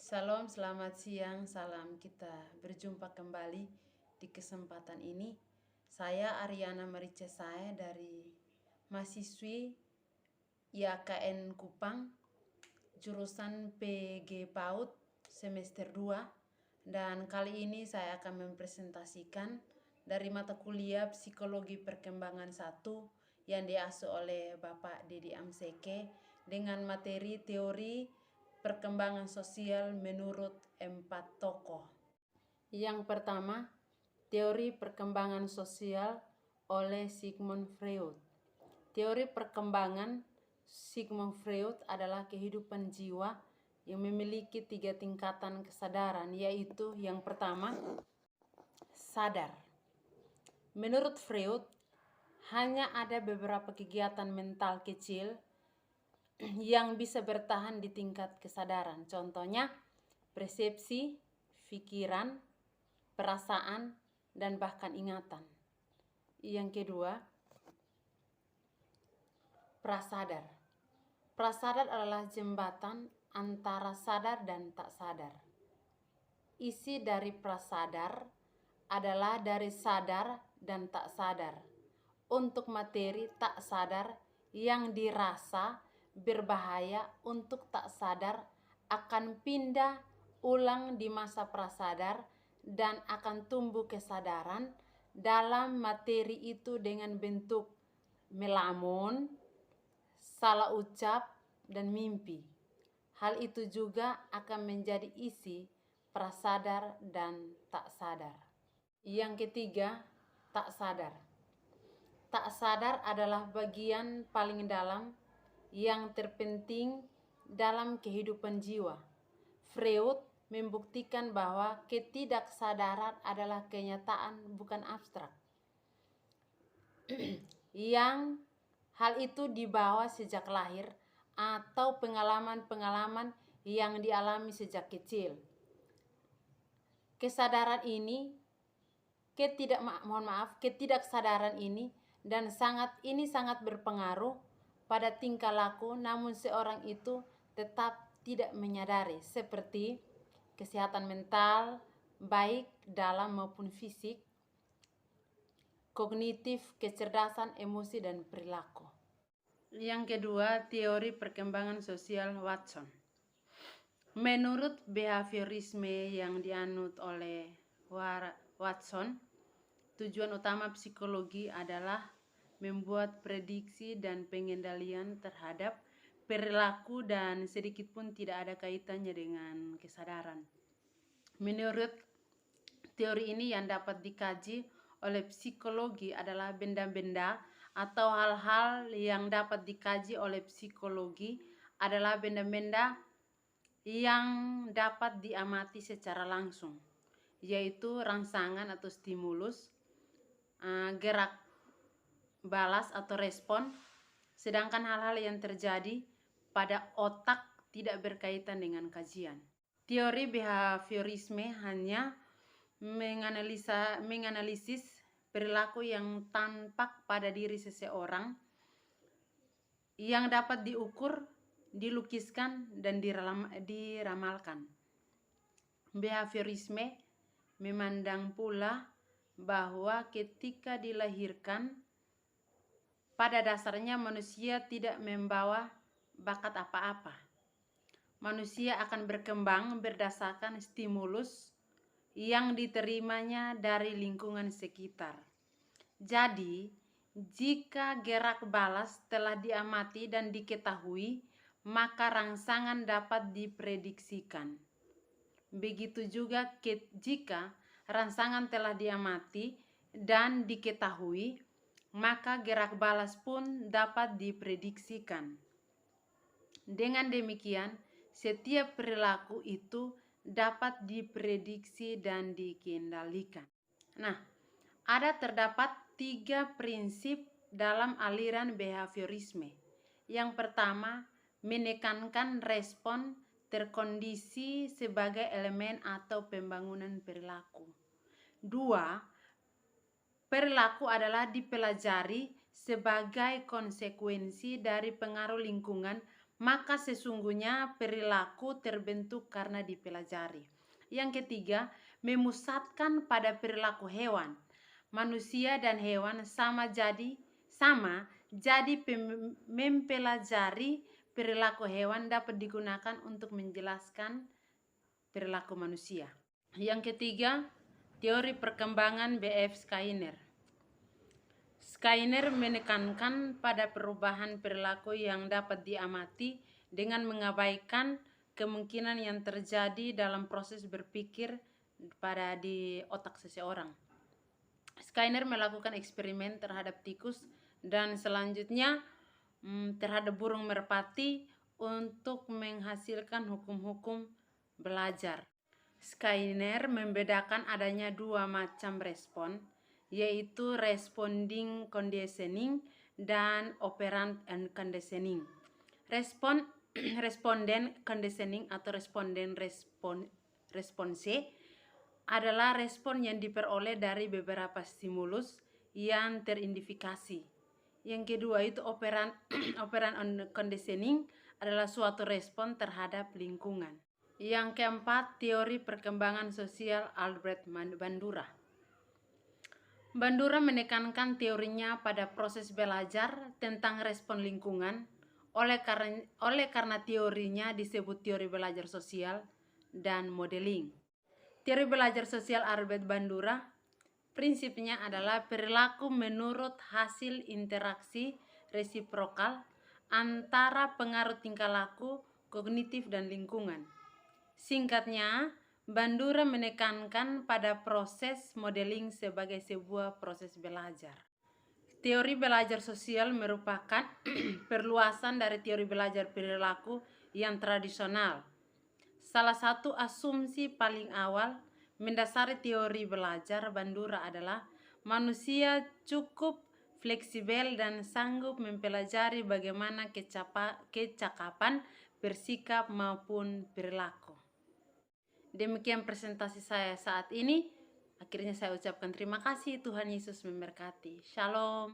Salam, selamat siang, salam kita berjumpa kembali di kesempatan ini. Saya Ariana Marica saya dari mahasiswi IAKN Kupang, jurusan PG PAUD semester 2. Dan kali ini saya akan mempresentasikan dari mata kuliah Psikologi Perkembangan 1 yang diasuh oleh Bapak Didi Amseke dengan materi teori perkembangan sosial menurut 4 tokoh. Yang pertama, teori perkembangan sosial oleh Sigmund Freud. Teori perkembangan Sigmund Freud adalah kehidupan jiwa yang memiliki 3 tingkatan kesadaran, yaitu yang pertama, sadar. Menurut Freud, hanya ada beberapa kegiatan mental kecil yang bisa bertahan di tingkat kesadaran. Contohnya, persepsi, pikiran, perasaan, dan bahkan ingatan. Yang kedua, prasadar. Prasadar adalah jembatan antara sadar dan tak sadar. Isi dari prasadar adalah dari sadar dan tak sadar untuk materi tak sadar yang dirasa berbahaya untuk tak sadar akan pindah ulang di masa prasadar dan akan tumbuh kesadaran dalam materi itu dengan bentuk melamun, salah ucap, dan mimpi. Hal itu juga akan menjadi isi prasadar dan tak sadar. Yang ketiga, tak sadar. Tak sadar adalah bagian paling dalam yang terpenting dalam kehidupan jiwa. Freud membuktikan bahwa ketidaksadaran adalah kenyataan, bukan abstrak. Yang hal itu dibawa sejak lahir atau pengalaman-pengalaman yang dialami sejak kecil. Kesadaran ini, ketidaksadaran ini sangat berpengaruh pada tingkah laku, namun seorang itu tetap tidak menyadari, seperti kesehatan mental, baik dalam maupun fisik, kognitif, kecerdasan, emosi, dan perilaku. Yang kedua, teori perkembangan sosial Watson. Menurut behaviorisme yang dianut oleh Watson, tujuan utama psikologi adalah membuat prediksi dan pengendalian terhadap perilaku dan sedikit pun tidak ada kaitannya dengan kesadaran. Menurut teori ini yang dapat dikaji oleh psikologi adalah benda-benda atau hal-hal yang dapat dikaji oleh psikologi adalah benda-benda yang dapat diamati secara langsung, yaitu rangsangan atau stimulus, gerak balas atau respon, sedangkan hal-hal yang terjadi pada otak tidak berkaitan dengan kajian. Teori behaviorisme hanya menganalisis perilaku yang tampak pada diri seseorang yang dapat diukur, dilukiskan, dan diramalkan. Behaviorisme memandang pula bahwa ketika dilahirkan, pada dasarnya manusia tidak membawa bakat apa-apa. Manusia akan berkembang berdasarkan stimulus yang diterimanya dari lingkungan sekitar. Jadi, jika gerak balas telah diamati dan diketahui, maka rangsangan dapat diprediksikan. Begitu juga jika rangsangan telah diamati dan diketahui, maka gerak balas pun dapat diprediksikan. Dengan demikian, setiap perilaku itu dapat diprediksi dan dikendalikan. Terdapat 3 prinsip dalam aliran behaviorisme. Yang pertama, menekankan respon terkondisi sebagai elemen atau pembangunan perilaku. 2, perilaku adalah dipelajari sebagai konsekuensi dari pengaruh lingkungan maka sesungguhnya perilaku terbentuk karena dipelajari. Yang ketiga, memusatkan pada perilaku hewan. Manusia dan hewan sama jadi mempelajari perilaku hewan dapat digunakan untuk menjelaskan perilaku manusia. Yang ketiga, teori perkembangan B.F. Skinner. Skinner menekankan pada perubahan perilaku yang dapat diamati dengan mengabaikan kemungkinan yang terjadi dalam proses berpikir di otak seseorang. Skinner melakukan eksperimen terhadap tikus dan selanjutnya terhadap burung merpati untuk menghasilkan hukum-hukum belajar. Skinner membedakan adanya dua macam respon, yaitu responding conditioning dan operant and conditioning. Responden conditioning atau response adalah respon yang diperoleh dari beberapa stimulus yang teridentifikasi. Yang kedua itu operant conditioning adalah suatu respon terhadap lingkungan. Yang keempat, teori perkembangan sosial Albert Bandura. Bandura menekankan teorinya pada proses belajar tentang respon lingkungan oleh karena teorinya disebut teori belajar sosial dan modeling. Teori belajar sosial Albert Bandura prinsipnya adalah perilaku menurut hasil interaksi resiprokal antara pengaruh tingkah laku, kognitif, dan lingkungan. Singkatnya, Bandura menekankan pada proses modeling sebagai sebuah proses belajar. Teori belajar sosial merupakan perluasan dari teori belajar perilaku yang tradisional. Salah satu asumsi paling awal mendasari teori belajar Bandura adalah manusia cukup fleksibel dan sanggup mempelajari bagaimana kecakapan bersikap maupun perilaku. Demikian presentasi saya saat ini. Akhirnya saya ucapkan terima kasih. Tuhan Yesus memberkati. Shalom.